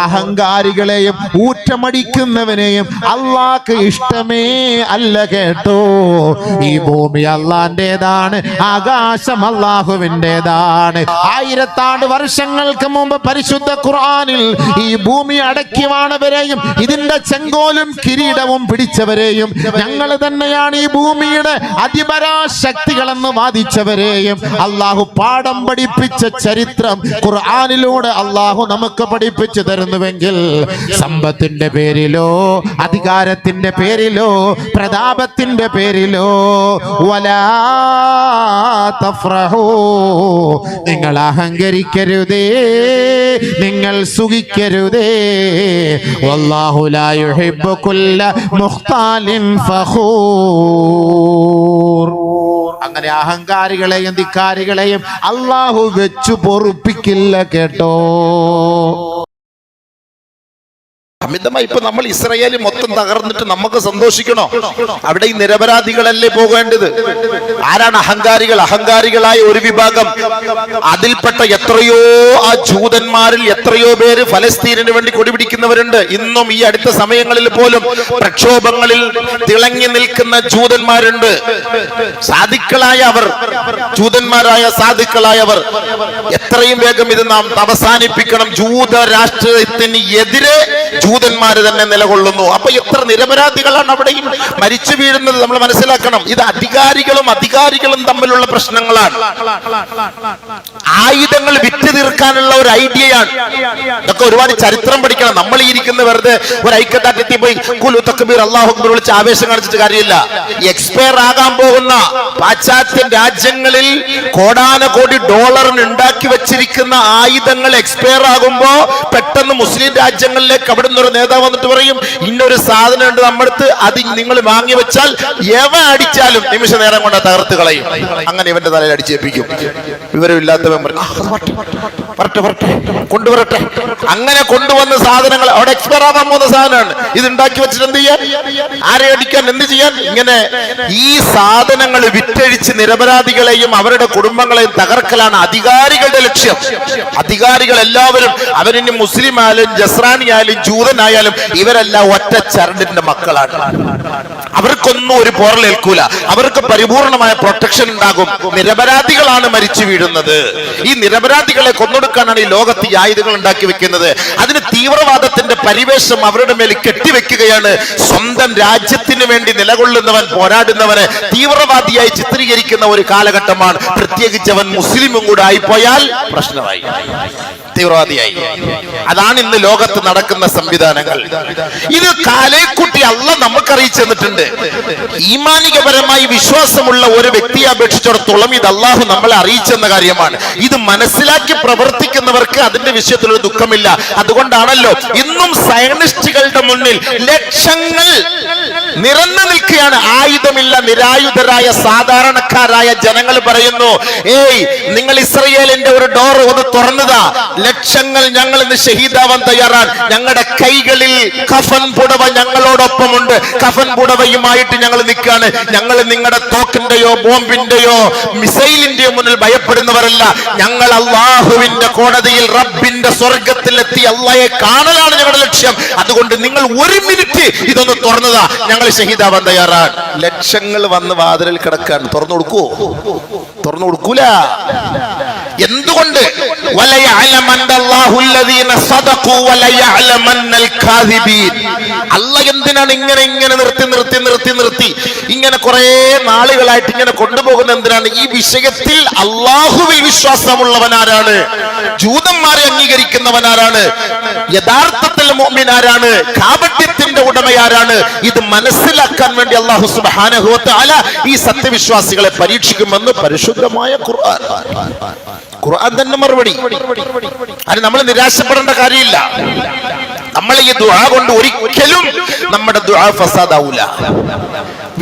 അഹങ്കാരികളെയും ഊറ്റമടിക്കുന്നവനെയും അള്ളാഹ്ക്ക് ഇഷ്ടമേ അല്ല കേട്ടോ. ഈ ഭൂമി അള്ളാന്റേതാണ്, ആകാശം അള്ളാഹുവിൻ്റെതാണ്. 1000 വർഷങ്ങൾക്ക് മുമ്പ് പരിശുദ്ധ ഖുർആനിൽ ഈ ഭൂമി അടക്കിവാണവരെയും ഇതിന്റെ ചെങ്കോലും കിരീടവും പിടിച്ചവരെയും ഞങ്ങൾ തന്നെയാണ് ഈ ഭൂമിയുടെ അതിപരാശക്തികളെന്ന് വാദിച്ചവരെയും അള്ളാഹു പാഠം പഠിപ്പിച്ച ചരിത്രം ഖുർആനിലൂടെ അള്ളാഹു നമുക്ക് പഠിപ്പിച്ചു തരുന്നുവെങ്കിൽ സമ്പത്തിന്റെ പേരിലോ അധികാരത്തിന്റെ പേരിലോ പ്രതാപത്തിന്റെ പേരിലോ വലാ തഫ്റഹൂ, നിങ്ങൾ അഹങ്കരിക്കരുതേ, നിങ്ങൾ സുഖിക്കരുതേ. വല്ലാഹു ലാ യുഹിബ്ബു കുല്ല മുഖ്താലിൻ ഫഖൂർ. അങ്ങനെ അഹങ്കാരികളെയും ധിക്കാരികളെയും അള്ളാഹു വെച്ചു പൊറുപ്പിക്കില്ല കേട്ടോ. അമിതമായി ഇപ്പൊ നമ്മൾ ഇസ്രായേൽ മൊത്തം തകർന്നിട്ട് നമുക്ക് സന്തോഷിക്കണോ? അവിടെ ഈ നിരപരാധികളല്ലേ പോകേണ്ടത്? ആരാണ് അഹങ്കാരികൾ? അഹങ്കാരികളായ ഒരു വിഭാഗം, അതിൽപ്പെട്ട എത്രയോ ആ ജൂതന്മാരിൽ എത്രയോ പേര് ഫലസ്തീനിന് വേണ്ടി കൊടിപിടിക്കുന്നവരുണ്ട്. ഇന്നും ഈ അടുത്ത സമയങ്ങളിൽ പോലും പ്രക്ഷോഭങ്ങളിൽ തിളങ്ങി നിൽക്കുന്ന ജൂതന്മാരുണ്ട്. സാധുക്കളായ അവർ, ജൂതന്മാരായ സാധുക്കളായവർ എത്രയും വേഗം ഇത് നാം അവസാനിപ്പിക്കണം. ജൂത രാഷ്ട്രീയത്തിന് എതിരെ ജൂതന്മാര് തന്നെ നിലകൊള്ളുന്നു. അപ്പൊ എത്ര നിരപരാധികളാണ് അവിടെയും മരിച്ചു വീഴുന്നത് നമ്മൾ മനസ്സിലാക്കണം. ഇത് അധികാരികളും തമ്മിലുള്ള പ്രശ്നങ്ങളാണ്. ആയുധങ്ങൾ വിറ്റ് തീർക്കാനുള്ള ഒരു ഐഡിയയാണ്. ഇതൊക്കെ ഒരുപാട് ചരിത്രം പഠിക്കണം. നമ്മൾ ഈ ഇരിക്കുന്ന വെറുതെ ഒരു ഐക്യദാർഢ്യത്തിൽ പോയി കുലു തക്ബീർ അല്ലാഹു അക്ബർ വിളിച്ച് ആവേശം കാണിച്ചിട്ട് കാര്യമില്ല. എക്സ്പയർ ആകാൻ പോകുന്ന പാശ്ചാത്യ രാജ്യങ്ങളിൽ കോടാനകോടി ഡോളറിന് ഉണ്ടാക്കി വെച്ചിരിക്കുന്ന ആയുധങ്ങൾ എക്സ്പയർ ആകുമ്പോ പെട്ടെന്ന് മുസ്ലിം രാജ്യങ്ങളിലേക്ക് അവിടെ നിന്നൊരു നേതാവ് വന്നിട്ട് പറയും, ഇന്നൊരു സാധനം ഉണ്ട് നമ്മുടെ, അത് നിങ്ങൾ വാങ്ങി വെച്ചാൽ എവ അടിച്ചാലും നിമിഷ നേരം കൊണ്ട് തകർത്ത് കളയും. അങ്ങനെ ഇവന്റെ തലയിൽ അടിച്ചേൽപ്പിക്കും. വിവരമില്ലാത്തവൻ കൊണ്ടുവരട്ടെ. അങ്ങനെ കൊണ്ടുവന്ന സാധനങ്ങൾ അവിടെ എക്സ്പയർ ആകാൻ പോകുന്ന സാധനമാണ്. ഇത് ഉണ്ടാക്കി വെച്ചിട്ട് എന്ത് ചെയ്യാൻ, ആരെ അടിക്കാൻ, എന്ത് ചെയ്യാൻ? ഇങ്ങനെ ഈ സാധനങ്ങൾ വിറ്റഴിച്ച് നിരപരാധികളെയും അവരുടെ കുടുംബങ്ങളെയും തകർക്കലാണ് അധികാരികളുടെ ലക്ഷ്യം. അധികാരികൾ എല്ലാവരും, അവരിനി മുസ്ലിം ആയാലും ജസ്രാനി ആയാലും ജൂതനായാലും, ഇവരെല്ലാം ഒറ്റ ചരടിന്റെ മക്കളാണ്. അവർക്കൊന്നും ഒരു പോറലേൽക്കൂല. അവർക്ക് പരിപൂർണമായ പ്രൊട്ടക്ഷൻ ഉണ്ടാകും. നിരപരാധികളാണ് മരിച്ചു വീഴുന്നത്. ഈ നിരപരാധികളെ കൊന്നൊടുക്കാനാണ് ഈ ലോകത്ത് ഈ ആയുധങ്ങൾ ഉണ്ടാക്കി വെക്കുന്നത്. അതിന് തീവ്രവാദത്തിന്റെ പരിവേഷം അവരുടെ മേൽ കെട്ടിവെക്കുകയാണ്. സ്വന്തം രാജ്യത്തിന് വേണ്ടി നിലകൊള്ളുന്നവൻ, പോരാടുന്നവനെ തീവ്രവാദിയായി ചിത്രീകരിക്കുന്ന ഒരു കാലഘട്ടമാണ്. പ്രത്യേകിച്ച് അവൻ മുസ്ലിമും കൂടെ ആയിപ്പോയാൽ പ്രശ്നമായി, തീവ്രവാദിയായി. അതാണ് ഇന്ന് ലോകത്ത് നടക്കുന്ന സംവിധാനങ്ങൾ. ഇത് കാലേക്കുട്ടി അല്ല നമുക്ക് അറിയിച്ചു തന്നിട്ടുണ്ട്. ഈമാനികപരമായി വിശ്വാസമുള്ള ഒരു വ്യക്തിയെ അപേക്ഷിച്ചിടത്തോളം ഇത് അള്ളാഹു നമ്മളെ അറിയിച്ചെന്ന കാര്യമാണ്. ഇത് മനസ്സിലാക്കി പ്രവർത്തിക്കുന്നവർക്ക് അതിന്റെ വിഷയത്തിൽ ഒരു ദുഃഖമില്ല. അതുകൊണ്ടാണല്ലോ ഇന്നും സയനിസ്റ്റുകളുടെ മുന്നിൽ ലക്ഷങ്ങൾ നിറഞ്ഞു നിൽക്കുകയാണ്. ആയുധമില്ല നിരായുധരായ സാധാരണക്കാരായ ജനങ്ങൾ പറയുന്നു, ഏയ് നിങ്ങൾ ഇസ്രയേലിന്റെ ഒരു ഡോർ ഒന്ന് തുറന്നതാ, ലക്ഷങ്ങൾ ഞങ്ങൾ ഇന്ന് ഷഹീദാവാൻ തയ്യാറാണ്. ഞങ്ങളുടെ കൈകളിൽ കഫൻ പുടവ ഞങ്ങളോടൊപ്പമുണ്ട്. കഫൻ പുടവയുമായിട്ട് ഞങ്ങൾ നിൽക്കുകയാണ്. ഞങ്ങൾ നിങ്ങളുടെ തോക്കിന്റെയോ ബോംബിന്റെയോ മിസൈലിന്റെയോ മുന്നിൽ ഭയപ്പെടുന്നവരല്ല. ഞങ്ങൾ അള്ളാഹുവിന്റെ കോടതിയിൽ റബ്ബിന്റെ സ്വർഗത്തിലെത്തി അള്ളാഹയെ കാണലാണ് ഞങ്ങളുടെ ലക്ഷ്യം. അതുകൊണ്ട് നിങ്ങൾ ഒരു മിനിറ്റ് ഇതൊന്ന് തുറന്നതാ, ഞങ്ങൾ ഷഹീദാവാൻ തയ്യാറാണ്. ലക്ഷങ്ങൾ വന്ന് വാതിലിൽ കിടക്കാണ്. തുറന്നു കൊടുക്കുവോ? തുറന്നു കൊടുക്കൂല. എന്തുകൊണ്ട്? അല്ല എന്തിനാണ് ഇങ്ങനെ നിർത്തി ഇങ്ങനെ കുറെ നാളുകളായിട്ട് ഇങ്ങനെ കൊണ്ടുപോകുന്ന എന്തിനാണ്? ഈ വിഷയത്തിൽ അള്ളാഹുവിൽ വിശ്വാസമുള്ളവനാരാണ്? ജൂതന്മാരെ അംഗീകരിക്കുന്നവനാരാണ്? യഥാർത്ഥത്തിൽ മുഅ്മിനാരാണ്? കാപട്യത്തിന്റെ ഉടമയാരാണ്? ഇത് മനസ്സിലാക്കാൻ വേണ്ടി അല്ലാഹു സുബ്ഹാനഹു വ തആല ഈ സത്യവിശ്വാസികളെ പരീക്ഷിക്കുമെന്ന് പരിശുദ്ധമായ ഖുർആൻ തന്നെ മറുപടി. അത് നമ്മൾ നിരാശപ്പെടേണ്ട കാര്യമില്ല. നമ്മൾ ഈ ദുആ കൊണ്ട് ഒരിക്കലും നമ്മുടെ ദുആ ഫസാദാവൂല.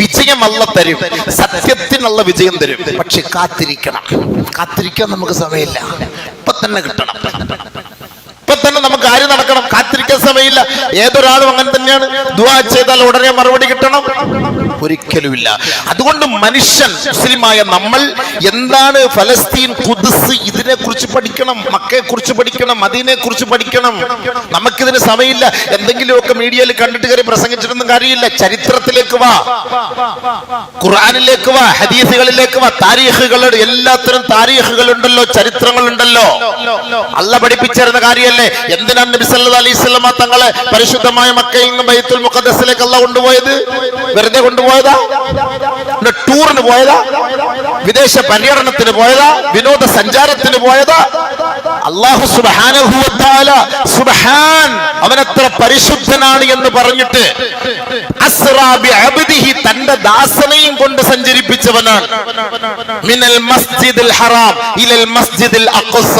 വിജയം അല്ലാഹു തരും, സത്യത്തിനുള്ള വിജയം തരും. പക്ഷെ കാത്തിരിക്കാൻ നമുക്ക് സമയമില്ല. ഇപ്പൊ തന്നെ കിട്ടണം. ഇപ്പൊ തന്നെ നമുക്ക് കാര്യം നടക്കണം. കാത്തിരിക്കാൻ സമയമില്ല. ഏതൊരാളും അങ്ങനെ തന്നെയാണ്. ദുആ ചെയ്താൽ ഉടനെ മറുപടി കിട്ടണം? ഒരിക്കലുമില്ല. അതുകൊണ്ട് മനുഷ്യൻ, മുസ്ലിമായ നമ്മൾ എന്താണ് ഫലസ്തീൻ, ഖുദ്സ്, ഇതിനെ കുറിച്ച് പഠിക്കണം, മക്കയെ കുറിച്ച് പഠിക്കണം, മദീനയെ കുറിച്ച് പഠിക്കണം. നമുക്കിതിന് സമയമില്ല. എന്തെങ്കിലുമൊക്കെ മീഡിയയിൽ കണ്ടിട്ട് കയറി പ്രസംഗിച്ചിട്ടൊന്നും കാര്യമില്ല. ചരിത്രത്തിലേക്ക് വാ, ഖുർആനിലേക്ക് വാ, ഹദീസുകളിലേക്ക് വാ. താരീഖുകളുടെ എല്ലാത്തരം താരീഖുകളുണ്ടല്ലോ, ചരിത്രങ്ങളുണ്ടല്ലോ. അല്ല പഠിപ്പിച്ചിരുന്ന കാര്യമല്ലേ. എന്തിനാണ് നബി സല്ലല്ലാഹു അലൈഹി വസല്ലമ തങ്ങളെ പരിശുദ്ധമായ മക്കയിൽ നിന്ന് ബൈത്തുൽ മുഖദ്ദസിലേക്ക് അല്ലാഹ് കൊണ്ടുപോയത്? വെറുതെ കൊണ്ടുപോയതാ? ടൂറിന് പോയതാ? വിദേശ പര്യടനത്തിന് പോയതാ? വിനോദ സഞ്ചാരത്തിന് പോയതാ? അല്ലാഹു സുബ്ഹാനഹു വ തആല സുബ്ഹാൻ, അവനത്ര പരിശുദ്ധനാണ് എന്ന് പറഞ്ഞിട്ട് അസ്റാ ബിഅബ്ദിഹി, തന്റെ ദാസനെയും കൊണ്ട് സഞ്ചരിപ്പിച്ചവനാണ്. മിനൽ മസ്ജിദിൽ ഹറാം ഇലൽ മസ്ജിദിൽ അഖ്സ.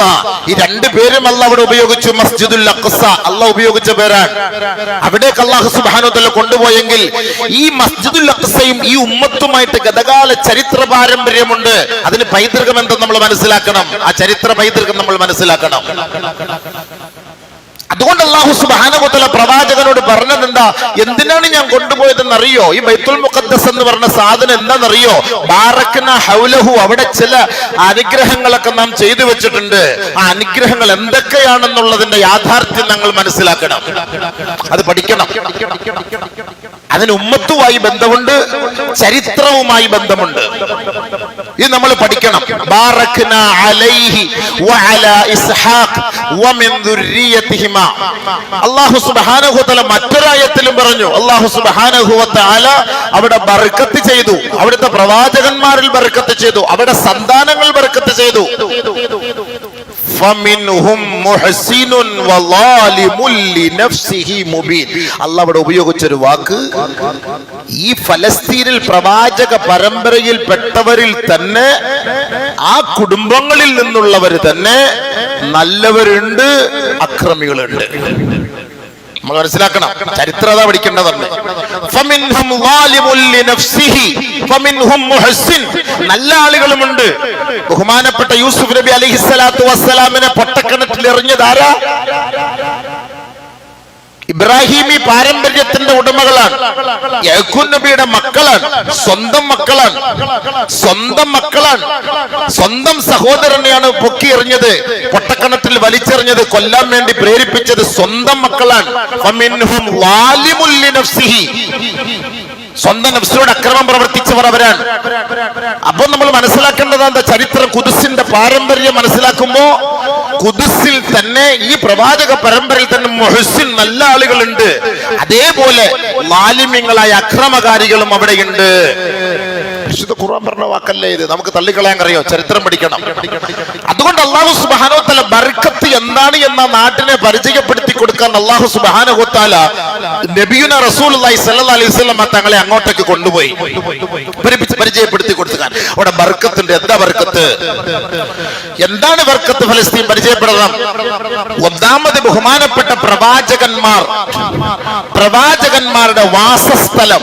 ഈ രണ്ട് പേരും അല്ലാഹു അവിടെ ഉപയോഗിച്ചു. മസ്ജിദുൽ അഖ്സ അല്ലാഹു ഉപയോഗിച്ച പേരാണ്. അവിടേക്ക് അല്ലാഹു സുബ്ഹാനഹു വ തആല കൊണ്ടുപോയെങ്കിൽ ഈ മസ്ജിദുൽ അഖ്സയും ഈ ഉമ്മത്തുമായിട്ട് ഗതകാല ചരിത്ര പാരമ്പര്യമുണ്ട്. അതിന് പൈതൃകം എന്തെന്ന് നമ്മൾ മനസ്സിലാക്കണം. ആ ചരിത്ര പൈതൃകം നമ്മൾ മനസ്സിലാക്കണം. അതുകൊണ്ട് അല്ലാഹു സുബ്ഹാനഹു വ തആല പ്രവാചകനോട് പറഞ്ഞതെന്താ? എന്തിനാണ് ഞാൻ കൊണ്ടുപോയതെന്ന് അറിയോ? ഈ ബൈത്തുൽ മുഖദ്ദസ് എന്ന് പറഞ്ഞ സാധനം എന്താണെന്നറിയോ? ബാറക്ന ഹൗലഹു, അവിടെ ചില അനുഗ്രഹങ്ങളൊക്കെ നാം ചെയ്തു വെച്ചിട്ടുണ്ട്. ആ അനുഗ്രഹങ്ങൾ എന്തൊക്കെയാണെന്നുള്ളതിന്റെ യാഥാർത്ഥ്യം ഞങ്ങൾ മനസ്സിലാക്കണം. അത് പഠിക്കണം. അതിന് ഉമ്മത്തുമായി ബന്ധമുണ്ട്, ചരിത്രവുമായി ബന്ധമുണ്ട്. ഇത് നമ്മൾ പഠിക്കണം. ബാറക്ന അലൈഹി വഅലാ ഇസ്ഹാഖ് വമിൻ ദുർരിയതിഹിമ. അല്ലാഹു സുബ്ഹാനഹു വ തആല മറ്റൊരായത്തിലും പറഞ്ഞു. അല്ലാഹു സുബ്ഹാനഹു വ തആല അവിടെ ബർക്കത്ത് ചെയ്തു. അവിടുത്തെ പ്രവാചകന്മാരിൽ ബർക്കത്ത് ചെയ്തു. അവിടെ സന്താനങ്ങൾ ബർക്കത്ത് ചെയ്തു. ഫമിൻഹും മുഹ്സിനുൻ വളാലിമുൻ ലിനഫ്സിഹി മുബീൻ. അല്ലാഹു അവിടെ ഉപയോഗിച്ചൊരു വാക്ക്, ഈ ഫലസ്തീനിൽ പ്രവാചക പരമ്പരയിൽ പെട്ടവരിൽ തന്നെ, ആ കുടുംബങ്ങളിൽ നിന്നുള്ളവർ തന്നെ നല്ലവരുണ്ട്, അക്രമികളുണ്ട്. നമ്മൾ മനസ്സിലാക്കണം. ചരിത്രത പഠിക്കേണ്ടതുണ്ട്. ഫമിൻഹും ളാലിമുൻ ലിനഫ്സിഹി ഫമിൻഹും മുഹ്സിൻ. നല്ല ആളുകളുമുണ്ട്. ബഹുമാനപ്പെട്ട യൂസുഫ് നബി അലൈഹിസ്സലാത്തു വസ്സലാമിനെ പൊട്ടക്കിണറ്റിൽ എറിഞ്ഞതാരാ? ഇബ്രാഹിമി പാരമ്പര്യത്തിന്റെ ഉടമകളാണ്. യാക്കൂബ് നബിയുടെ മക്കളാണ്. സ്വന്തം മക്കളാണ്. സ്വന്തം മക്കളാണ്. സ്വന്തം സഹോദരനെയാണ് പൊക്കി എറിഞ്ഞത്, പൊട്ടക്കിണറ്റിൽ വലിച്ചെറിഞ്ഞത്, കൊല്ലാൻ വേണ്ടി പ്രേരിപ്പിച്ചത് സ്വന്തം മക്കളാണ്. ഫമിൻഹും ളാലിമുൻ ലിനഫ്സിഹി, സ്വന്തം നഫ്സിനോട് അക്രമം പ്രവർത്തിച്ചവർ അവരാണ്. അപ്പൊ നമ്മൾ മനസ്സിലാക്കേണ്ടത് എന്താ? ചരിത്രം, ഖുദ്സിന്റെ പാരമ്പര്യം മനസ്സിലാക്കുമ്പോ ഖുദ്സിൽ തന്നെ, ഈ പ്രവാചക പരമ്പരയിൽ തന്നെ മുഹ്സിൻ, നല്ല ആളുകളുണ്ട്. അതേപോലെ ലാലിമ്യങ്ങളായ അക്രമകാരികളും അവിടെയുണ്ട്. വിശുദ്ധ ഖുർആൻ പറഞ്ഞ വാക്കല്ലേ ഇത്? നമുക്ക് തള്ളിക്കളയാൻ അറിയോ? ചരിത്രം പഠിക്കണം. അതുകൊണ്ട് അല്ലാഹു സുബ്ഹാനഹു വ തആല ബർക്കത്ത് എന്താണ് എന്ന നാട്ടിനെ പരിചയപ്പെടുത്തി കൊടുക്കാൻ അല്ലാഹു സുബ്ഹാനഹു വ തആല നബിയുന റസൂലുള്ളാഹി സ്വല്ലല്ലാഹു അലൈഹി വസല്ലം തങ്ങളെ അങ്ങോട്ടേക്ക് കൊണ്ടുപോയി പരിചയപ്പെടുത്തി കൊടുക്കാൻ. അവിടെ ബർക്കത്തുണ്ട്. എന്താ ബർക്കത്ത്? എന്താണ് ബർക്കത്ത്? ഫലസ്തീൻ പരിചയപ്പെടണം. ഒന്നാമത് ബഹുമാനപ്പെട്ട പ്രവാചകന്മാർ, പ്രവാചകന്മാരുടെ വാസസ്ഥലം,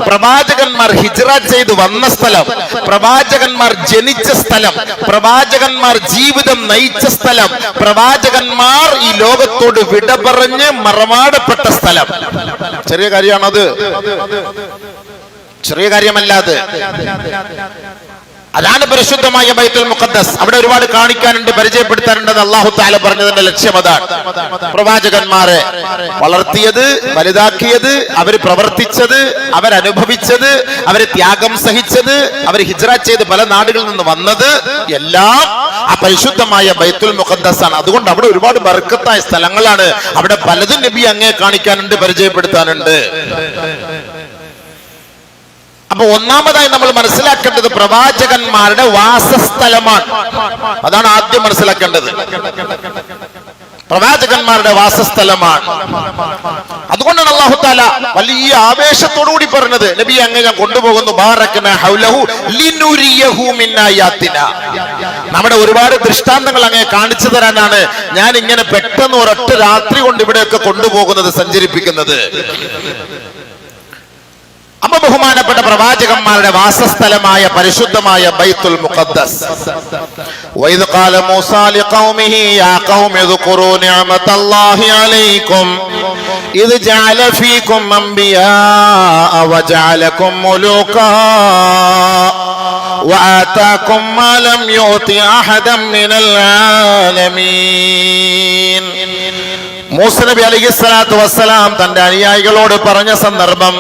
പ്രവാചകന്മാർ ഹിജ്റ ചെയ്ത് വന്ന സ്ഥലം, പ്രവാചകന്മാർ ജനിച്ച സ്ഥലം, പ്രവാചകന്മാർ ജീവിതം നയിച്ച സ്ഥലം, പ്രവാചകന്മാർ ഈ ലോകത്തോട് വിട പറഞ്ഞ് മറമാടപ്പെട്ട സ്ഥലം. ചെറിയ കാര്യമാണത്, ചെറിയ കാര്യമല്ലാതെ. അതാണ് പരിശുദ്ധമായ ബൈത്തുൽ മുഖദ്ദസ്. അവിടെ ഒരുപാട് കാണിക്കാനുണ്ട്, പരിചയപ്പെടുത്താനുണ്ടെന്ന് അല്ലാഹു തആല പറഞ്ഞതിന്റെ ലക്ഷ്യം അതാണ്. പ്രവാചകന്മാരെ വളർത്തിയത്, വലുതാക്കിയത്, അവർ പ്രവർത്തിച്ചത്, അവരനുഭവിച്ചത്, അവർ ത്യാഗം സഹിച്ചത്, അവർ ഹിജ്റ ചെയ്ത് പല നാടുകളിൽ നിന്ന് വന്നത് എല്ലാം ആ പരിശുദ്ധമായ ബൈത്തുൽ മുഖദ്ദസ് ആണ്. അതുകൊണ്ട് അവിടെ ഒരുപാട് ബർക്കത്തായ സ്ഥലങ്ങളാണ്. അവിടെ പലതും നബി അങ്ങേ കാണിക്കാനുണ്ട്, പരിചയപ്പെടുത്താനുണ്ട്. അപ്പൊ ഒന്നാമതായി നമ്മൾ മനസ്സിലാക്കേണ്ടത് പ്രവാചകന്മാരുടെ വാസസ്ഥലമാണ്. അതാണ് ആദ്യം മനസ്സിലാക്കേണ്ടത്. പ്രവാചകന്മാരുടെ വാസസ്ഥലമാണ്. അതുകൊണ്ടാണ് അല്ലാഹു തആല വലിയ ആവേശത്തോടുകൂടി പറഞ്ഞത്, നബി അങ്ങ് ഞാൻ കൊണ്ടുപോകുന്നു, ബാറക്ന ഹൗലഹു ലിനുരിയഹു മിൻ ആയാതിന. നമ്മുടെ ഒരുപാട് ദൃഷ്ടാന്തങ്ങൾ അങ്ങ് കാണിച്ചു തരാനാണ് ഞാൻ ഇങ്ങനെ പെട്ടെന്ന് ഒരൊറ്റ രാത്രി കൊണ്ട് ഇവിടെയൊക്കെ കൊണ്ടുപോകുന്നത്, സഞ്ചരിപ്പിക്കുന്നത്. അപ്പൊ ബഹുമാനപ്പെട്ട പ്രവാചകന്മാരുടെ വാസസ്ഥലമായ പരിശുദ്ധമായ ബൈത്തുൽ മുഖദ്ദസ്. വഇദ് ഖാല മൂസാ ലിഖൗമിഹി യാ ഖൗമി ദ്കുറൂ നിഅമതല്ലാഹി അലൈക്കും إذ جعل فيكم أنبياء وجعلكم ملوكا وآتاكم ما لم يؤت أحدا من العالمين. മൂസ നബി അലൈഹിസ്സലാത്തു വസ്സലാം തന്റെ അനുയായികളോട് പറഞ്ഞ സന്ദർഭം,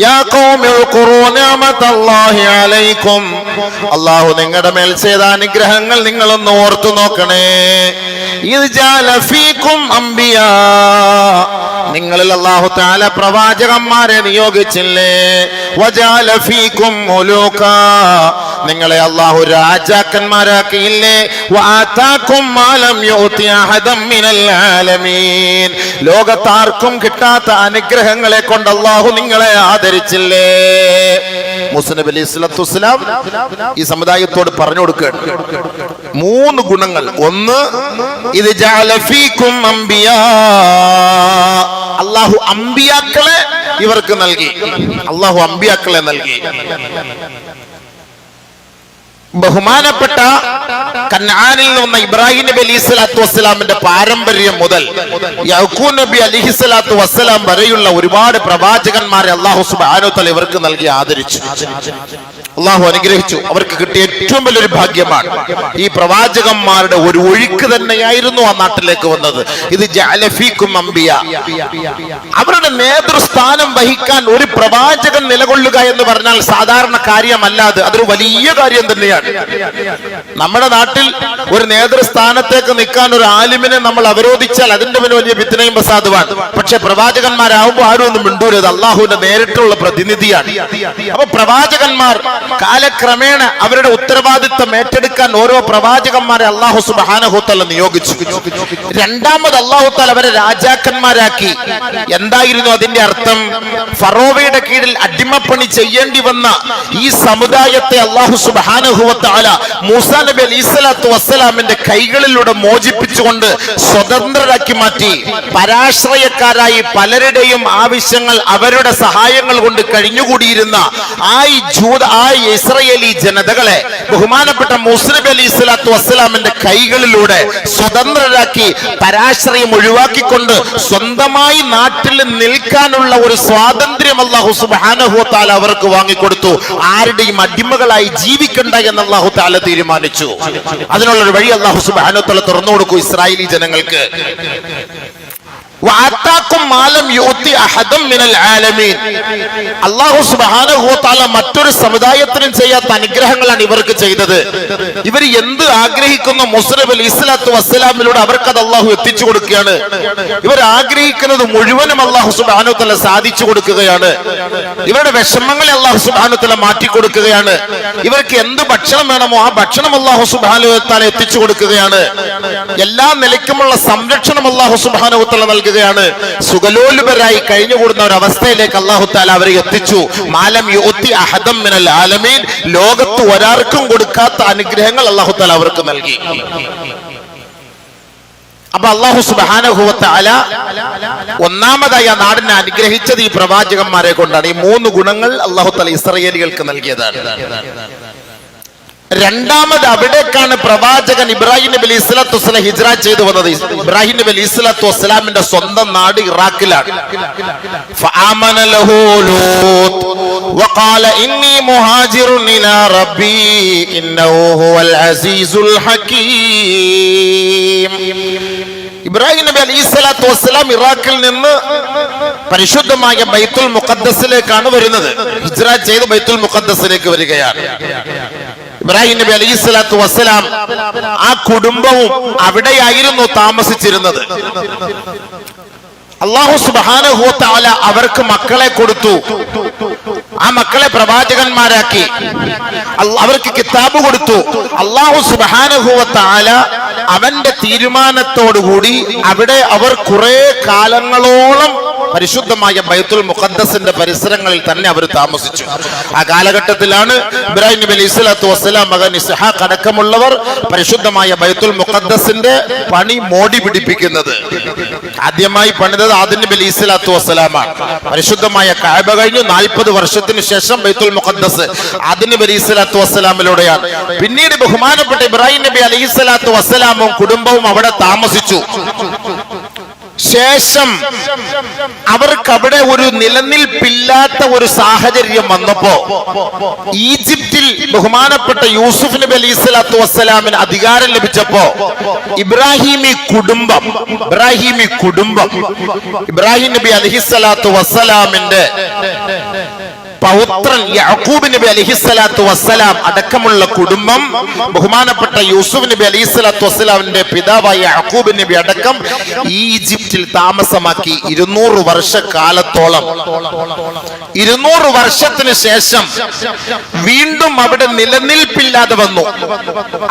യാ ഖൗമി ഉഖ്റൂ നിഅമതല്ലാഹി അലൈക്കും, അല്ലാഹു നിങ്ങളുടെ മേൽ ചെയ്ത അനുഗ്രഹങ്ങൾ നിങ്ങളൊന്ന് ഓർത്തു നോക്കണേ. ഇദ് ജഅല ഫീകും അംബിയാ, നിങ്ങളിൽ അല്ലാഹു തആല പ്രവാചകന്മാരെ നിയോഗിച്ചില്ലേ. വജഅല ഫീകും മുലൂകാ, നിങ്ങളെ അല്ലാഹു രാജാക്കന്മാരാക്കിയില്ലേ. വആതാകും മാ ലം യുഅതി അഹദൻ മിനൽ ആലമീൻ, ലോകത്താർക്കും കിട്ടാത്ത അനുഗ്രഹങ്ങളെ കൊണ്ട് അല്ലാഹു നിങ്ങളെ ആദരിച്ചില്ലേ. മൂസ നബി അലൈഹി സ്വലാത്തു വസ്സലാം ഈ സമുദായത്തോട് പറഞ്ഞു കൊടുക്കുകയാണ് 3 ഗുണങ്ങൾ. ഒന്ന്, ഇത് ജഅല ഫീകും അംബിയാ, അല്ലാഹു അംബിയാക്കളെ ഇവർക്ക് നൽകി. അല്ലാഹു അംബിയാക്കളെ നൽകി. ബഹുമാനപ്പെട്ട കനാനിൽ നിന്ന് ഇബ്രാഹിം നബി അലൈഹി സ്വലാത്തു വസ്സലാമിന്റെ പാരമ്പര്യം മുതൽ യഅ്ഖൂബ് നബി അലൈഹി സ്വലാത്തു വസ്സലാം വരെയുള്ള ഒരുപാട് പ്രവാചകന്മാരെ അല്ലാഹു സുബ്ഹാനഹു വ തആല ഇവർക്ക് നൽകി ആദരിച്ചു. അല്ലാഹു അനുഗ്രഹിച്ചു. അവർക്ക് കിട്ടിയ ഏറ്റവും വലിയൊരു ഭാഗ്യമാണ് ഈ പ്രവാചകന്മാരുടെ ഒരു ഒഴുക്ക് തന്നെയായിരുന്നു ആ നാട്ടിലേക്ക് വന്നത്. ഇത് ജഅല ഫീകും അംബിയാ, അവരുടെ നേതൃസ്ഥാനം വഹിക്കാൻ ഒരു പ്രവാചകൻ നിലകൊള്ളുക എന്ന് പറഞ്ഞാൽ സാധാരണ കാര്യമല്ലാതെ അതൊരു വലിയ കാര്യം തന്നെയാണ്. നമ്മുടെ നാട്ടിൽ ഒരു നേതൃസ്ഥാനത്തേക്ക് നിൽക്കാൻ ഒരു ആലിമിനെ നമ്മൾ അവരോധിച്ചാൽ അതിന്റെ പിന്നെ വലിയ ഫിത്നയും ഫസാദുമാണ്. പക്ഷെ പ്രവാചകന്മാരാകുമ്പോൾ ആരും ഒന്നും മിണ്ടൂരത്, അള്ളാഹുവിന്റെ നേരിട്ടുള്ള പ്രതിനിധിയാണ്. അപ്പൊ പ്രവാചകന്മാർ കാലക്രമേണ അവരുടെ ഉത്തരവാദിത്തം ഏറ്റെടുക്കാൻ ഓരോ പ്രവാചകന്മാരെ അല്ലാഹു സുബ്ഹാനഹു വ തആല നിയോഗിച്ചു. രണ്ടാമത് അല്ലാഹു തആല അവരെ രാജാക്കന്മാരാക്കി. എന്തായിരുന്നു അതിന്റെ അർത്ഥം? ഫറോവയുടെ കീഴിൽ അടിമപ്പണി ചെയ്യേണ്ടി വന്ന ഈ സമുദായത്തെ അല്ലാഹു സുബ്ഹാനഹു വ തആല മൂസാ നബി അലൈഹി സ്വലാത്തു വസ്സലാമിന്റെ കൈകളിലൂടെ മോചിപ്പിച്ചുകൊണ്ട് സ്വതന്ത്രരാക്കി മാറ്റി. പരാശ്രയക്കാരായി പലരുടെയും ആവശ്യങ്ങൾ അവരുടെ സഹായങ്ങൾ കൊണ്ട് കഴിഞ്ഞുകൂടിയിരുന്ന ആ ഇസ്രായേലി ജനതകളെ ബഹുമാനപ്പെട്ട മൂസ നബി അലൈഹി സ്വലാത്തു വസ്സലാമിന്റെ കൈകളിലൂടെ സ്വതന്ത്രരാക്കി പരാശ്രയം ഒഴിവാക്കിക്കൊണ്ട് സ്വന്തമായി നാട്ടിൽ നിൽക്കാനുള്ള ഒരു സ്വാതന്ത്ര്യം അല്ലാഹു സുബ്ഹാനഹു വ തആല അവർക്ക് വാങ്ങിക്കൊടുത്തു. ആരുടെയും അടിമകളായി ജീവിക്കണ്ട എന്ന് അല്ലാഹു തആല തീരുമാനിച്ചു. അതിനുള്ളൊരു വഴി അല്ലാഹു സുബ്ഹാനഹു വ തആല തുറന്നു കൊടുക്കൂ ഇസ്രായേലി ജനങ്ങൾക്ക്. അല്ലാഹു സുബ്ഹാനഹു വ തആല മറ്റൊരു സമുദായത്തിനും ചെയ്യാത്ത അനുഗ്രഹങ്ങളാണ് ഇവർക്ക് ചെയ്തത്. ഇവർ എന്ത് ആഗ്രഹിക്കുന്നു മൂസ നബി അലൈഹി സ്വലാത്തു വസ്സലാമിലൂടെ അവർക്കത് അല്ലാഹു എത്തിച്ചു കൊടുക്കുകയാണ്. ഇവർ ആഗ്രഹിക്കുന്നത് മുഴുവനും അല്ലാഹു സുബ്ഹാനഹു വ തആല സാധിച്ചു കൊടുക്കുകയാണ്. ഇവരുടെ വിഷമങ്ങളെ അല്ലാഹു സുബ്ഹാനഹു വ തആല മാറ്റി കൊടുക്കുകയാണ്. ഇവർക്ക് എന്ത് ഭക്ഷണം വേണമോ ആ ഭക്ഷണം അല്ലാഹു സുബ്ഹാനഹു വ തആല എത്തിച്ചു കൊടുക്കുകയാണ്. എല്ലാ നിലയ്ക്കുമുള്ള സംരക്ഷണം അല്ലാഹു സുബ്ഹാനഹു വ തആല നൽകുകയാണ്. സുഖലോലുപരായി കഴിഞ്ഞുകൂടുന്ന ഒരു അവസ്ഥയിലേക്ക് അല്ലാഹു തആല അവരെ എത്തിച്ചു. മാലം യുഅതി അഹദൻ മിനൽ ആലമീൻ, ലോകത്ത് ഒരാൾക്കും കൊടുക്കാത്ത അനുഗ്രഹങ്ങൾ അല്ലാഹു തആല അവർക്ക് നൽകി. അപ്പൊ അല്ലാഹു സുബ്ഹാനഹു വ തആല ഒന്നാമതായി ആ നാടിനെ അനുഗ്രഹിച്ചത് ഈ പ്രവാചകന്മാരെ കൊണ്ടാണ്. ഈ 3 ഗുണങ്ങൾ അല്ലാഹു തആല ഇസ്രായേലികൾക്ക് നൽകിയതാണ്. രണ്ടാമത് അവിടേക്കാണ് പ്രവാചകൻ ഇബ്രാഹിം നബി അലൈഹി സ്വലാത്തു വസ്സലാം ഹിജ്റ ചെയ്തു വന്നത്. ഇബ്രാഹിം നബി അലൈഹി സ്വലാത്തു വസ്സലാമിന്റെ സ്വന്തം നാട് ഇറാഖിലാണ്. ഫആമന ലഹു ലൂത്ത് വഖാല ഇന്നി മുഹാജിറുൻ ഇലാ റബ്ബി ഇന്നഹു ഹുവൽ അസീസുൽ ഹകീം. ഇബ്രാഹിം നബി അലൈഹി സ്വലാത്തു വസ്സലാം ഇറാഖിൽ നിന്ന് പരിശുദ്ധമായ ബൈത്തുൽ മുഖദ്ദസിലേക്കാണ് വരുന്നത്. ഹിജ്റ ചെയ്ത് ബൈത്തുൽ മുഖദ്ദസിലേക്ക് വരികയാണ്. ഇബ്രാഹിം നബി അലൈഹി സ്വലാത്തു വസ്സലാം ആ കുടുംബവും അവിടെയായിരുന്നു താമസിച്ചിരുന്നത്. അല്ലാഹു സുബ്ഹാനഹു വ തആല അവർക്ക് മക്കളെ കൊടുത്തു. ആ മക്കളെ പ്രവാചകന്മാരാക്കി. അവർക്ക് കിതാബ് കൊടുത്തു. അല്ലാഹു സുബ്ഹാനഹു വ തആല അവന്റെ തീരുമാനത്തോടുകൂടി അവിടെ അവർ കുറെ കാലങ്ങളോളം പരിശുദ്ധമായ ബൈത്തുൽ മുഖദ്ദസിന്റെ പരിസരങ്ങളിൽ തന്നെ അവർ താമസിച്ചു. ആ കാലഘട്ടത്തിലാണ് ഇബ്രാഹിം നബി അലൈഹി സ്വലാത്തു വസ്സലാം മകൻ ഇസ്ഹാഖ് അടക്കമുള്ളവർ പരിശുദ്ധമായ ബൈത്തുൽ മുഖദ്ദസിന്റെ പണി മോടി പിടിപ്പിക്കുന്നത്. ആദ്യമായി പണിതത് ആദം നബി അലൈഹി സ്വലാത്തു വസ്സലാമാണ്. പരിശുദ്ധമായ കഅബ കഴിഞ്ഞു 40 വർഷത്തിന് ശേഷം ബൈത്തുൽ മുഖദ്ദസ് ആദം നബി അലൈഹി സ്വലാത്തു വസ്സലാമിലൂടെയാണ്. പിന്നീട് ബഹുമാനപ്പെട്ട ഇബ്രാഹിം നബി അലൈഹി സ്വലാത്തു വസ്സലാമും കുടുംബവും അവിടെ താമസിച്ചു. ശേഷം അവർക്ക് അവിടെ ഒരു നിലനിൽപ്പില്ലാത്ത ഒരു സാഹചര്യം വന്നപ്പോ ഈജിപ്തിൽ ബഹുമാനപ്പെട്ട യൂസുഫ് നബി അലൈഹി സ്വലാത്തു വസ്സലാമിന് അധികാരം ലഭിച്ചപ്പോ ഇബ്രാഹിമി കുടുംബം ഇബ്രാഹിം നബി അലൈഹി സ്വലാത്തു വസ്സലാമിന്റെ പൗത്രൻ യാക്കൂബ് നബി അലൈഹിസ്സലാത്തു വസ്സലാം അടക്കമുള്ള കുടുംബം ബഹുമാനപ്പെട്ട യൂസുഫ് നബി അലൈഹിസ്സലാത്തു വസ്സലാമിന്റെ പിതാവായ യാക്കൂബ് നബി അടക്കം ഈജിപ്തിൽ താമസമാക്കി 200 വർഷക്കാലത്തോളം. 200 വർഷത്തിന് ശേഷം വീണ്ടും അവിടെ നിലനിൽപ്പില്ലാതെ വന്നു.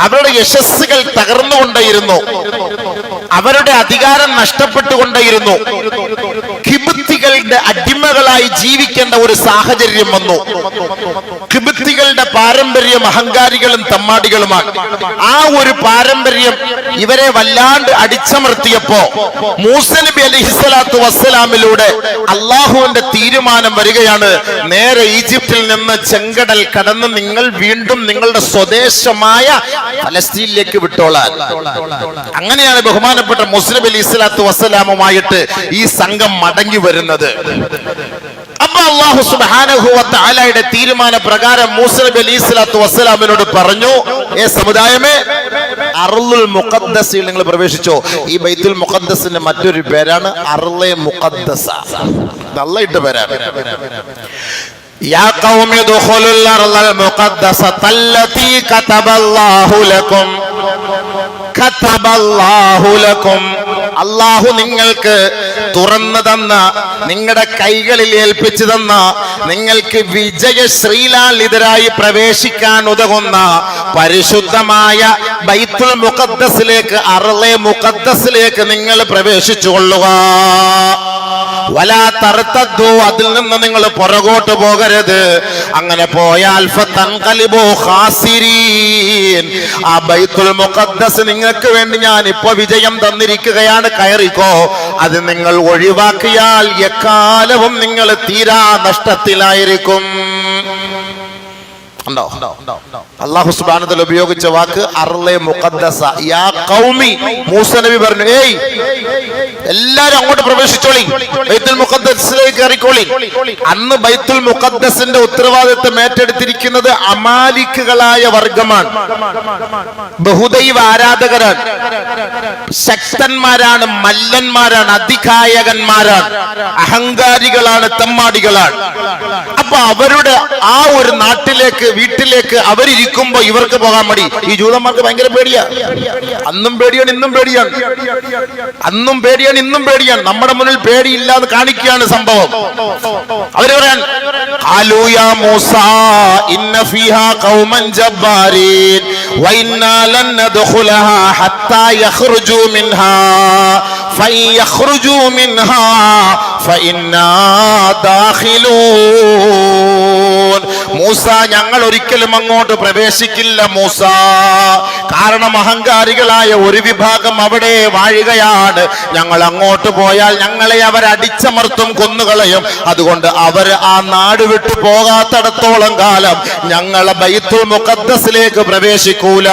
അവരുടെ യശസ്സുകൾ തകർന്നുകൊണ്ടേയിരുന്നു, അവരുടെ അധികാരം നഷ്ടപ്പെട്ടുകൊണ്ടേയിരുന്നു. ഖിബ്തികളുടെ അടിമകളായി ജീവിക്കേണ്ട ഒരു സാഹചര്യം വന്നു. ഖിബ്തികളുടെ പാരമ്പര്യം അഹങ്കാരികളും തമ്മാടികളുമാണ്. ആ ഒരു പാരമ്പര്യം ഇവരെ വല്ലാണ്ട് അടിച്ചമർത്തിയപ്പോ മൂസ നബി അലൈഹിസ്സലാത്തു വസ്സലാമിലൂടെ അള്ളാഹുവിന്റെ തീരുമാനം വരികയാണ്, നേരെ ഈജിപ്തിൽ നിന്ന് ചെങ്കടൽ കടന്ന് നിങ്ങൾ വീണ്ടും നിങ്ങളുടെ സ്വദേശമായ ഫലസ്തീനിലേക്ക് വിട്ടോളാൻ. അങ്ങനെയാണ് ബഹുമാനപ്പെട്ട മൂസ നബി അലൈഹിസ്സലാത്തു വസ്സലാമുമായിട്ട് ഈ സംഘം മടങ്ങി വരുന്നത്. അപ്പൊ അല്ലാഹു സുബ്ഹാനഹു വ തആലയുടെ തീരുമാന പ്രകാരം മൂസ നബി അലൈഹിസ്സലാത്തു വസ്സലാമിനോട് പറഞ്ഞു, ഏ സമുദായമേ, അർളുൽ മുഖദ്ദസിൽ നിങ്ങൾ പ്രവേശിച്ചോ. ഈ ബൈത്തുൽ മുഖദ്ദസിന്റെ മറ്റൊരു പേരാണ് അർളെ മുഖദ്ദസ. അല്ലാഹ് ഇട്ട പേരാണ്. യാ ഖൗമി ദുഖുലുൽ അർളൽ മുഖദ്ദസത്തല്ലതി കതബല്ലാഹു ലക്കും. അല്ലാഹു നിങ്ങൾക്ക് തുറന്നു തന്ന, നിങ്ങളുടെ കൈകളിൽ ഏൽപ്പിച്ചു തന്ന, നിങ്ങൾക്ക് വിജയശ്രീലാളിതരായി പ്രവേശിക്കാൻ ഉതകുന്ന പരിശുദ്ധമായ ബൈത്തുൽ മുഖദ്ദസിലേക്ക്, അർളെ മുഖദ്ദസിലേക്ക് നിങ്ങൾ പ്രവേശിച്ചു കൊള്ളുക. വലാ തർതദ്ദു, അതിൽ നിന്ന് നിങ്ങൾ പുറകോട്ട് പോകരുത്. അങ്ങനെ പോയാൽ ഫതൻഖലിബു ഖാസിരീൻ, ആ ബൈത്തുൽ മുഖദ്ദസ് നിങ്ങൾക്ക് വേണ്ടി ഞാൻ ഇപ്പോ വിജയം തന്നിരിക്കുകയാണ്, കയറിക്കോ. അത് നിങ്ങൾ ഒഴിവാക്കിയാൽ എക്കാലവും നിങ്ങൾ തീരാ നഷ്ടത്തിലായിരിക്കും. അല്ലാഹു സുബ്ഹാനഹു വ തആല ഉപയോഗിച്ച വാക്ക് അർളെ മുഖദ്ദസ. യാ ഖൗമി, മൂസ നബി പറഞ്ഞു, ഏയ് എല്ലാരും അങ്ങോട്ട് പ്രവേശിച്ചോളി, ബൈത്തുൽ മുഖദ്ദസിലേക്ക് കയറിക്കോളി. അന്ന് ബൈത്തുൽ മുഖദ്ദസിന്റെ ഉത്തരവാദിത്വം ഏറ്റെടുത്തിരിക്കുന്നത് അമാലിക്കുകളായ വർഗമാണ്, ബഹുദൈവ ആരാധകരാണ്, ശക്തന്മാരാണ്, മല്ലന്മാരാണ്, അതികായകന്മാരാണ്, അഹങ്കാരികളാണ്, തെമ്മാടികളാണ്. അപ്പൊ അവരുടെ ആ ഒരു നാട്ടിലേക്ക്, വീട്ടിലേക്ക് അവരിയ്ക്കുമ്പോ ഇവർക്ക് പോകാൻ മടി. ഈ ജൂതന്മാർക്ക് ഭയങ്കര പേടിയാ. അന്നും പേടിയാണ്, ഇന്നും പേടിയാണ്. അന്നും പേടിയാണ്, ഇന്നും പേടിയാണ്. നമ്മുടെ മുന്നിൽ പേടിയില്ലാന്ന് കാണിക്കുകയാണ് സംഭവം. അവര് പറയാൻ, ഖാലൂ യാ മൂസാ ഇന്ന ഫീഹാ ഖൗമൻ ജബ്ബാരീൻ വഇന്നാ ലൻ നദ്ഖുലഹാ ഹത്താ യഖ്റുജൂ മിൻഹാ ഫയഖ്റുജൂ മിൻഹാ ഫഇന്നാ ദാഖിലൂൻ. മൂസ, ഞങ്ങൾ ഒരിക്കലും അങ്ങോട്ട് പ്രവേശിക്കില്ല മൂസ, കാരണം അഹങ്കാരികളായ ഒരു വിഭാഗം അവിടെ വാഴുകയാണ്. ഞങ്ങൾ അങ്ങോട്ട് പോയാൽ ഞങ്ങളെ അവർ അടിച്ചമർത്തും, കൊന്നുകളയും. അതുകൊണ്ട് അവർ ആ നാട് വിട്ടു പോകാത്തടത്തോളം കാലം ഞങ്ങളെ ബൈത്തുൽ മുഖദ്ദസിലേക്ക് പ്രവേശിക്കൂല.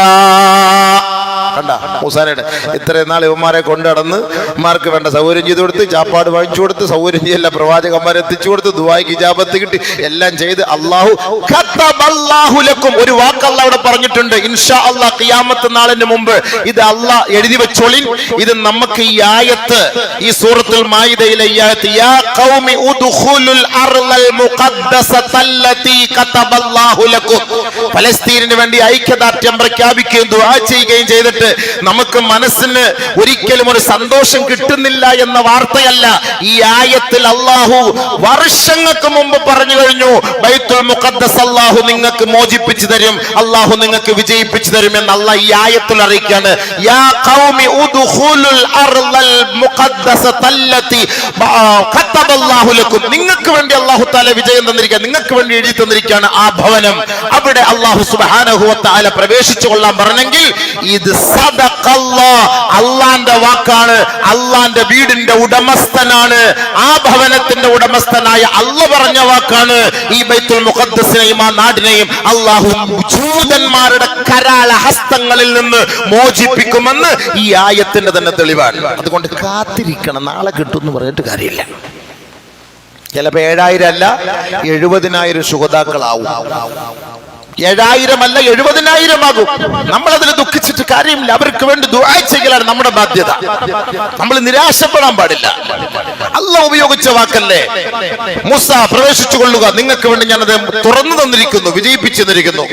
കണ്ട മൂസാനയുടെ ഇത്രയും നാൾ ഇവന്മാരെ കൊണ്ടുനടന്ന് ഇവന്മാർക്ക് വേണ്ട സൗകര്യം ചെയ്തു കൊടുത്ത്, ചാപ്പാട് വാങ്ങിച്ചു കൊടുത്ത്, സൗകര്യം ചെയ്യല്ല, പ്രവാചകന്മാരെ എത്തിച്ചു കൊടുത്ത്, ദുആയ്ക്ക് ഇജാബത്ത് കിട്ടി, എല്ലാം ചെയ്ത് അല്ലാഹു കതബല്ലാഹു ലക്കും. ഒരു വാക്ക് അല്ലാഹ് അവിടെ പറഞ്ഞിട്ടുണ്ട്, ഇൻഷാ അല്ലാഹ് ഖിയാമത്ത് നാളിന് മുമ്പ് ഇത് അല്ലാഹ് എഴുതി വെച്ചോളിൻ. ഇത് നമുക്ക് ഈ ആയത്ത്, ഈ സൂറത്തുൽ മാഇദയിലെ ഈ ആയത്ത്, യാ ഖൗമി ഉദ്ഖുലുൽ അർളൽ മുഖദ്ദസത്തല്ലതി കതബല്ലാഹു ലക്കും, ഫലസ്തീനിന് വേണ്ടി ഐക്യദാർഢ്യം പ്രഖ്യാപിക്കുകയും ദുആ ചെയ്യുകയും ചെയ്തിട്ട് നമുക്ക് മനസ്സിന് ഒരിക്കലും ഒരു സന്തോഷം കിട്ടുന്നില്ല എന്ന വാർത്തയല്ല. ഈ ആയത്തിൽ അല്ലാഹു വർഷങ്ങൾക്ക് മുമ്പ് പറഞ്ഞു കഴിഞ്ഞു, ബൈത്തുൽ മുഖദ്ദസ് അല്ലാഹു നിങ്ങൾക്ക് മോചിപ്പിച്ചു തരും, അല്ലാഹു നിങ്ങൾക്ക് വിജയിപ്പിച്ചു തരും എന്ന് അല്ലാഹ് ഈ ആയത്തിൽ അറിയിക്കുകയാണ്. യാ ഖൗമി ഉദ്ഖുലുൽ അർളൽ മുഖദ്ദസത്തല്ലതി കതബല്ലാഹു ലക്കും, നിങ്ങൾക്ക് വേണ്ടി അല്ലാഹു തആല വിജയം തന്നിരിക്കുകയാണ്, നിങ്ങൾക്ക് വേണ്ടി എഴുതി തന്നിരിക്കുകയാണ് ആ ഭവനം. അവിടെ അല്ലാഹു സുബ്ഹാനഹു വ തആല പ്രവേശിച്ചു കൊള്ളാൻ പറഞ്ഞെങ്കിൽ ഇത് അള്ളാന്റെ വാക്കാണ്, അള്ളാന്റെ വീടിന്റെ ഉടമസ്ഥനാണ്, ആ ഭവനത്തിന്റെ ഉടമസ്ഥനായ അള്ള പറഞ്ഞ വാക്കാണ്. ഈ ബൈത്തുൽ മുഖദ്ദസിനെയും ആ നാടിനെയും അള്ളാഹു ജൂതന്മാരുടെ കരാള ഹസ്തങ്ങളിൽ നിന്ന് മോചിപ്പിക്കുമെന്ന് ഈ ആയത്തിന്റെ തന്നെ തെളിവാണ്. അതുകൊണ്ട് കാത്തിരിക്കണം, നാളെ കിട്ടും എന്ന് പറഞ്ഞിട്ട് കാര്യമില്ല. ചിലപ്പോ 7000 അല്ല 70,000 ശുഹദാക്കളാവും. 7000 അല്ല 70,000 ആകും. നമ്മളതിൽ ദുഃഖിച്ചിട്ട് കാര്യമില്ല. അവർക്ക് വേണ്ടി ദുആ ചെയ്യലാണ് നമ്മുടെ ബാധ്യത. നമ്മൾ നിരാശപ്പെടാൻ പാടില്ല. അല്ലാഹ് ഉപയോഗിച്ച വാക്കല്ലേ, മൂസ പ്രവേശിച്ചു കൊള്ളുക, നിങ്ങൾക്ക് വേണ്ടി ഞാനത് തുറന്നു തന്നിരിക്കുന്നു, വിജയിപ്പിച്ചു തന്നിരിക്കുന്നു.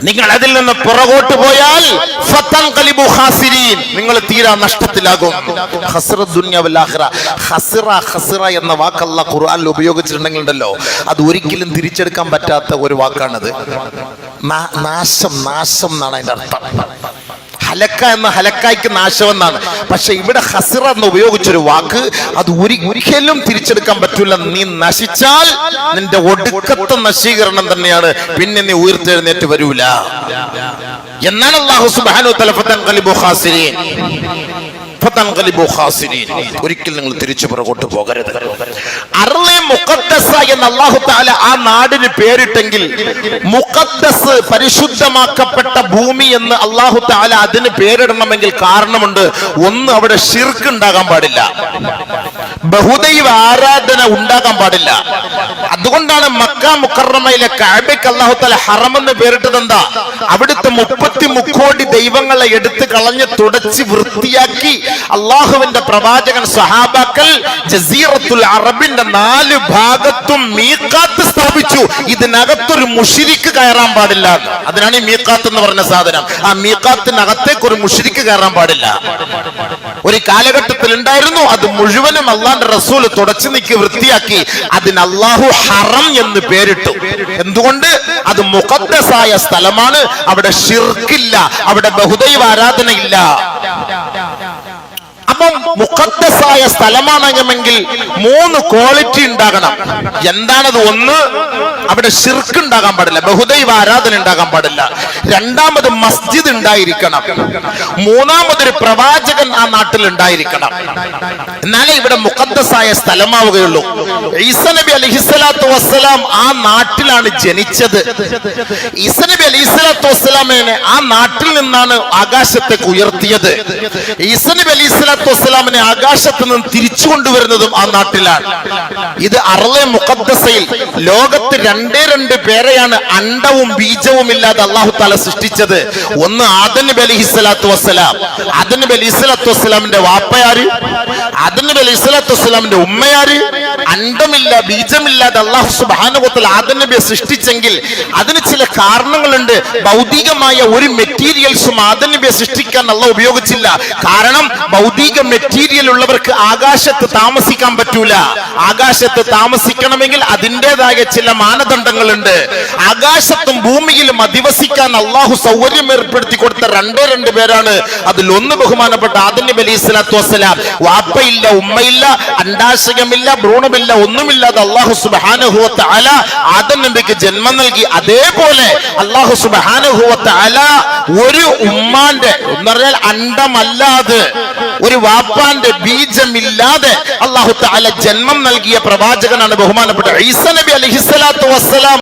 നിങ്ങൾ അതിൽ നിന്ന് പുറകോട്ട് പോയാൽ ഫതൻഖലിബു ഖാസിരീൻ, നിങ്ങൾ തീരാ നഷ്ടത്തിലാകും. ഖസ്റ ദുനിയ വൽ ആഖിറ. ഖസ്റ എന്ന വാക്ക് അല്ലാഹ് ഖുർആനിൽ ഉപയോഗിച്ചിട്ടുണ്ടെങ്കിൽ ഉണ്ടല്ലോ, അത് ഒരിക്കലും തിരിച്ചെടുക്കാൻ പറ്റാത്ത ഒരു വാക്കാണത്. നാശം എന്നാണ് അതിന്റെ അർത്ഥം. ഹലക്ക എന്ന ഹലക്കായ്ക്ക് നാശം എന്നാണ്. പക്ഷെ ഇവിടെ ഖസ്റ എന്ന് ഉപയോഗിച്ചൊരു വാക്ക്, അത് ഒരിക്കലും തിരിച്ചെടുക്കാൻ പറ്റൂല. നീ നശിച്ചാൽ നിന്റെ ഒടുക്കത്തെ നശീകരണം തന്നെയാണ്, പിന്നെ നീ ഉയർത്തെഴുന്നേറ്റ് വരൂല എന്നാണ് അല്ലാഹു സുബ്ഹാനഹു വ തആല ഫതൻഖലിബു ഖാസിരീൻ, ഒരിക്കൽ നിങ്ങൾ തിരിച്ചു പുറകോട്ട് പോകരുത്. അർളെ മുഖദ്ദസ എന്ന് അല്ലാഹു തആല ആ നാടിന് പേരിട്ടെങ്കിൽ, മുഖദ്ദസ് പരിശുദ്ധമാക്കപ്പെട്ട ഭൂമി എന്ന് അല്ലാഹു തആല അതിന് പേരിടണമെങ്കിൽ കാരണമുണ്ട്. ഒന്ന്, അവിടെ ശിർക്ക് ഉണ്ടാകാൻ പാടില്ല, ബഹുദൈവ ആരാധന ഉണ്ടാകാൻ പാടില്ല. അതുകൊണ്ടാണ് മക്ക മുക്കറമയിലെ കഅബയ്ക്ക് അല്ലാഹു തആല ഹറം എന്ന് പേരിട്ടത്. എന്താ? അവിടുത്തെ 33 കോടി ദൈവങ്ങളെ എടുത്തു കളഞ്ഞ് തുടച്ച് വൃത്തിയാക്കി അള്ളാഹുവിന്റെ പ്രവാചകൻ സഹാബാക്കൾ ജസീറത്തുൽ അറബിന്റെ 4 ഭാഗത്തും മീഖാത്ത് സ്ഥാപിച്ചു. ഇതിനകത്തൊരു മുശ്രിക്ക് കയറാൻ പാടില്ല. അതിനാണ് ഈ മീഖാത്ത് എന്ന് പറഞ്ഞ സാധനം. ആ മീഖാത്തിനകത്തേക്ക് ഒരു മുശ്രിക്ക് കയറാൻ പാടില്ല. ഒരു കാലഘട്ടത്തിൽ ഉണ്ടായിരുന്നു, അത് മുഴുവനും അള്ളാന്റെ റസൂൽ തുടച്ചു നീക്കി വൃത്തിയാക്കി. അതിന് അള്ളാഹു ഹറം എന്ന് പേരിട്ടു. എന്തുകൊണ്ട്? അത് മുഖദ്ദസായ സ്ഥലമാണ്. അവിടെ ശിർക്കില്ല, അവിടെ ബഹുദൈവ ആരാധനയില്ല. അപ്പം മുഖദ്ദസായ സ്ഥലമാണെങ്കിൽ 3 ക്വാളിറ്റി ഉണ്ടാകണം. എന്താണത്? ഒന്ന്, അവിടെ ശിർക്ക് ഉണ്ടാകാൻ പാടില്ല, ബഹുദൈവ ആരാധന ഉണ്ടാകാൻ പാടില്ല. രണ്ടാമത് മസ്ജിദ് ഉണ്ടായിരിക്കണം. മൂന്നാമതൊരു പ്രവാചകൻ ആ നാട്ടിൽ ഉണ്ടായിരിക്കണം. എന്നാലേ ഇവിടെ മുഖദ്ദസായ സ്ഥലമാവുകയുള്ളൂ. ഈസാ നബി അലൈഹിസ്സലാത്തു വസ്സലാം ആ നാട്ടിലാണ് ജനിച്ചത്. ഈസാ നബി അലൈഹിസ്സലാത്തു വസ്സലാമിനെ ആ നാട്ടിൽ നിന്നാണ് ആകാശത്തേക്ക് ഉയർത്തിയത്. ഈസാ നബി അലൈഹിസ്സലാത്തു വസ്സലാമിനെ ആകാശത്ത് നിന്ന് തിരിച്ചു കൊണ്ടുവരുന്നതും ആ നാട്ടിലാണ്. ഇത് അർളെ മുഖദ്ദസയിൽ ലോകത്ത് 2 പേരെയാണ് അണ്ടവും ബീജവും ഇല്ലാതെ അല്ലാഹു തആല സൃഷ്ടിച്ചത്. ഒന്ന് ആദം നബി അലൈഹിസ്സലാത്തു വസ്സലാം. ആദം നബി അലൈഹിസ്സലാത്തു വസ്സലാമിന്റെ വാപ്പയാര്? ആദം നബി അലൈഹിസ്സലാത്തു വസ്സലാമിന്റെ ഉമ്മയാര്? അണ്ടമില്ല ബീജമില്ലാതെ അല്ലാഹു സുബ്ഹാനഹു വ തആല ആദം നബിയെ സൃഷ്ടിച്ചെങ്കിൽ അതിന് ചില കാരണങ്ങളുണ്ട്. ഭൗതികമായ ഒരു മെറ്റീരിയൽസും ആദം നബിയെ സൃഷ്ടിക്കാൻ അല്ലാഹു ഉപയോഗിച്ചില്ല. കാരണം ഭൗതിക മെറ്റീരിയൽ ഉള്ളവർക്ക് ആകാശത്ത് താമസിക്കാൻ പറ്റൂല. ആകാശത്ത് താമസിക്കണമെങ്കിൽ അതിൻ്റെതായ ചില മാനദണ്ഡങ്ങളുണ്ട്. ആകാശത്തും ഭൂമിയിലും അധിവസിക്കാൻ അള്ളാഹു സൗകര്യം ഏർപ്പെടുത്തി കൊടുത്ത 2 പേരാണ്. അതിലൊന്ന് ബഹുമാനപ്പെട്ട ആദം നബി അലൈഹിസ്സലാത്തു വസ്സലാം. വാപ്പയില്ല, ഉമ്മയില്ല, അണ്ടാശയമില്ല, ഭ്രൂണമില്ല, ഒന്നുമില്ലാതെ അള്ളാഹു സുബ്ഹാനഹു വ തആല ആദം നബിക്ക് ജന്മം നൽകി. അതേപോലെ അള്ളാഹു സുബ്ഹാനഹു വ തആല ഒരു ഉമ്മാന്റെ എന്ന് പറഞ്ഞാൽ അണ്ടമല്ലാതെ, ഒരു വാപ്പാന്റെ ബീജമില്ലാതെ അല്ലാഹു തആല ജന്മം നൽകിയ പ്രവാചകനാണ് ബഹുമാനപ്പെട്ട ഈസാ നബി അലൈഹിസ്സലാത്തു വസ്സലാം.